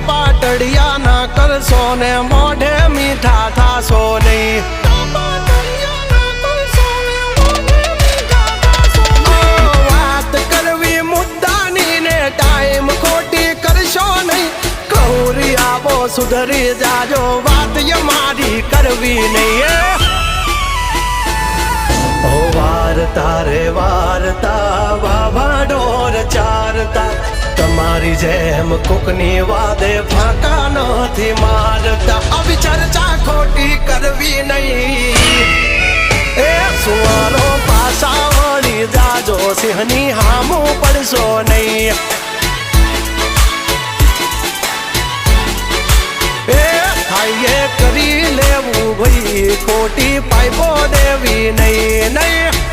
પાટડિયા ના કરશો ને મોઢે મીઠા થાશો નહીં વાત કરવી મુદ્દાની ને ટાઈમ ખોટી કરશો નહીં કહુરી આવો સુધરી જાજો વાત મારી કરવી નહીં વારતા રે વારતા વાવા ઢોર ચારતા તમારી જેમ કોકની વાદે ફાંકા નથી મારતા આવી ચર્ચા ખોટી કરવી નહીં એ સુવારો પાછા વળી જાજો સિંહની હામું પડશો નહીં કરી લેવું ભાઈ ખોટી પાઇપો દેવી નહીં નહીં